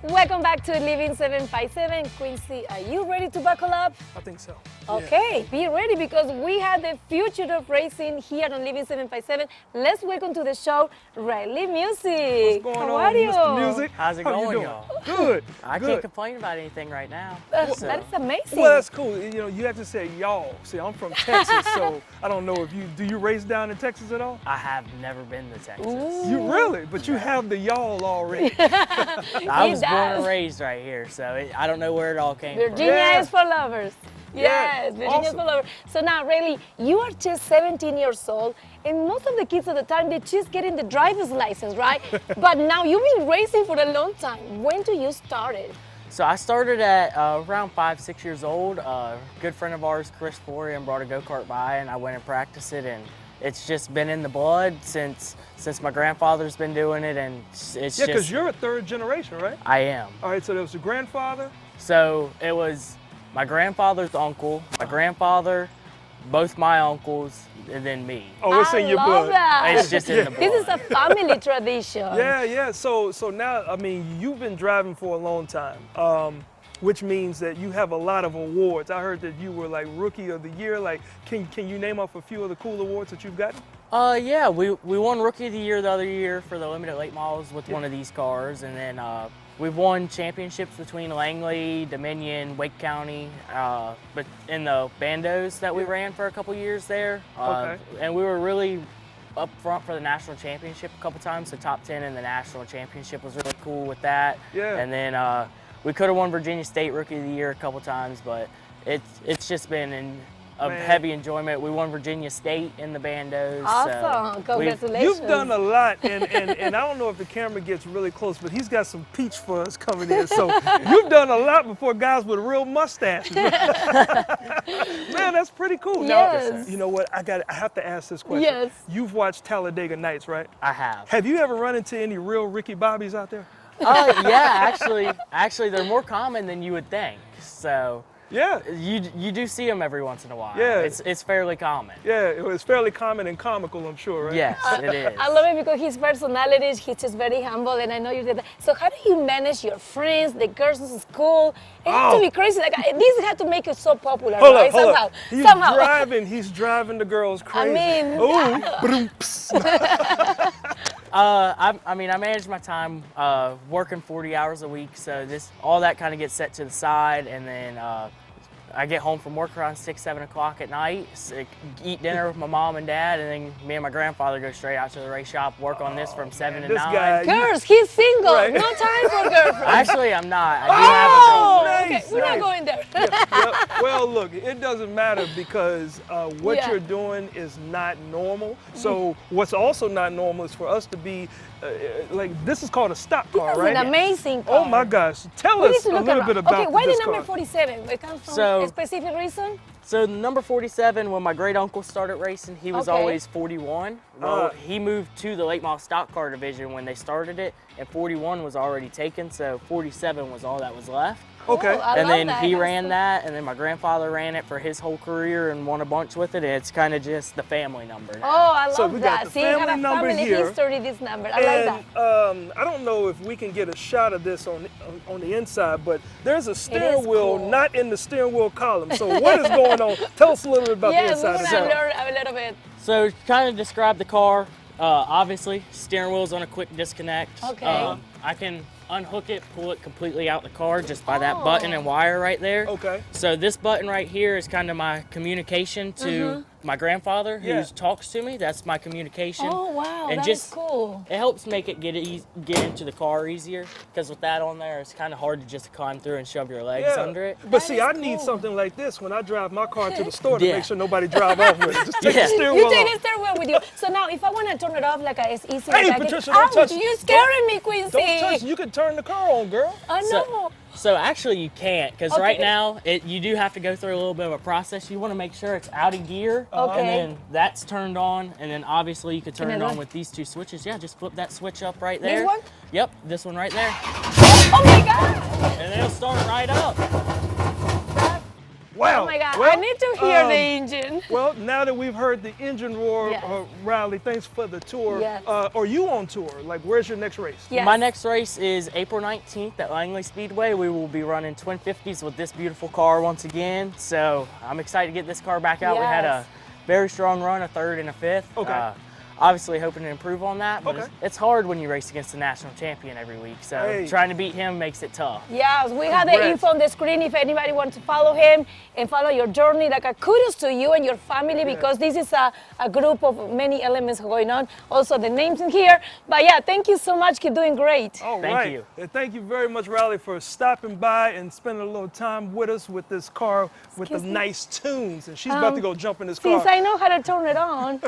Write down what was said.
Welcome back to Living 757. Quincy, are you ready to buckle up? I think so. Okay, be ready because we have the future of racing here on Living 757. Let's welcome to the show, Ryley Music. What's going How on, are you? Mr. Music? How's it How you going, doing? y'all? Good. I good. can't complain about anything right now. That so. is amazing. Well, that's cool. You know, you have to say y'all. See, I'm from Texas, so I don't know if do you race down in Texas at all? I have never been to Texas. You really? But you have the y'all already. I was born does. and raised right here, so I don't know where it all came from. Virginia Yeah. is for lovers. Yes, Virginia is awesome. for lovers. So now, Ryley, you are just 17 years old, and most of the kids at the time, they're just getting the driver's license, right? But now you've been racing for a long time. When do you start it? So I started at around 5-6 years old. A good friend of ours, Chris Florian, brought a go-kart by, and I went and practiced it, and it's just been in the blood since my grandfather's been doing it, and it's Yeah, because just. you're a third generation, right? I am. All right, so there was your grandfather. So it was my grandfather's uncle, my grandfather, both my uncles, and then me. Oh, it's in your love blood. that. It's just in the blood. This is a family tradition. Yeah. So now, I mean, you've been driving for a long time, which means that you have a lot of awards. I heard that you were like Rookie of the Year. Like, can you name off a few of the cool awards that you've gotten? Yeah, we won Rookie of the Year the other year for the limited late models with one of these cars, and then we've won championships between Langley, Dominion, Wake County, but in the bandos that we ran for a couple years there. Okay. And we were really up front for the national championship a couple times. So top 10 in the national championship was really cool with that. Yeah. And then we could have won Virginia State Rookie of the Year a couple times, but it's just been of Man. heavy enjoyment. We won Virginia State in the bandos. Awesome. So Congratulations. You've done a lot, and I don't know if the camera gets really close, but he's got some peach fuzz coming in. So you've done a lot before guys with real mustaches. Man, that's pretty cool. Yes. Now, you know what? I have to ask this question. Yes. You've watched Talladega Nights, right? I have. Have you ever run into any real Ricky Bobbies out there? Yeah, actually, they're more common than you would think. So Yeah. you do see them every once in a while. Yeah. It's fairly common. Yeah, it was fairly common and comical, I'm sure, right? Yes, it is. I love it because his personality, he's just very humble, and I know you did that. So how do you manage your friends, the girls in school? It had to be crazy. Like this had to make you so popular, Hold right? up. Somehow. He's Somehow. He's driving the girls crazy. mean, Ooh, ba-dum-ps. I mean, I manage my time working 40 hours a week, so all that kind of gets set to the side, and then I get home from work around 6-7 o'clock at night, eat dinner with my mom and dad, and then me and my grandfather go straight out to the race shop, work on this from 7 to this 9. guy- Girls, he's single. Right. No time for girlfriends. Actually, I'm not. I do Oh, have a girlfriend. Nice, okay. We're not nice. going there. Yep. Well, look, it doesn't matter because what Yeah. you're doing is not normal. So what's also not normal is for us to be like, this is called a stock car, This is right? an amazing car. Oh my gosh. Tell We need us to a look little around. bit about Okay, why this the number car. 47? It comes from So- a specific reason? So number 47, when my great uncle started racing, he was Okay. always 41. Well, he moved to the late model stock car division when they started it, and 41 was already taken, so 47 was all that was left. Okay. Oh, I And love then that. he That's ran so- that, and then my grandfather ran it for his whole career and won a bunch with it, and it's kind of just the family number now. Oh, I love So we got that. the See, you have family a number family here. history, this number. I like that. And I don't know if we can get a shot of this on the inside, but there's a steering wheel cool. not in the steering wheel column. So what is going on? Tell us a little bit about the Yes, we inside want of to the car. learn a little bit. So kind of describe the car. Obviously, steering wheel's on a quick disconnect. Okay. I can unhook it, pull it completely out the car just by that button and wire right there. Okay. So this button right here is kind of my communication to my grandfather who Yeah. talks to me. That's my communication. Oh, wow. And That just is cool. It helps make it get into the car easier because with that on there, it's kind of hard to just climb through and shove your legs under it. But That see, is I need cool. something like this when I drive my car to the store to Yeah. make sure nobody drive off with it. Just take Yeah. the steering You wheel take off. the steering wheel with you. So now, if I want to turn it off, like it's easy. Hey, like Patricia, don't touch it. You scaring me, Quincy. Don't touch. You can turn the car on, girl. I know. So actually you can't because Okay. right now you do have to go through a little bit of a process. You want to make sure it's out of gear Okay. and then that's turned on, and then obviously you could turn it Another on one? with these two switches. Yeah, just flip that switch up right there. This one? Yep, this one right there. Oh my God. And it'll start right up. Wow. Oh my God, Well, I need to hear the engine. Well, now that we've heard the engine roar, Yes. Ryley, thanks for the tour. Yes. Are you on tour? Like, where's your next race? Yes. My next race is April 19th at Langley Speedway. We will be running twin 50s with this beautiful car once again. So I'm excited to get this car back out. We had a Yes. very strong run, a third and a fifth. Okay. Obviously hoping to improve on that, but Okay. it's hard when you race against the national champion every week. So Hey. trying to beat him makes it tough. Yes, we have the Congrats. info on the screen if anybody wants to follow him and follow your journey. Like a kudos to you and your family because this is a group of many elements going on. Also the names in here. But yeah, thank you so much. Keep doing great. All Thank right. you. And thank you very much, Ryley, for stopping by and spending a little time with us with this car with the Excuse me? nice tunes. And she's about to go jump in this car. Since I know how to turn it on.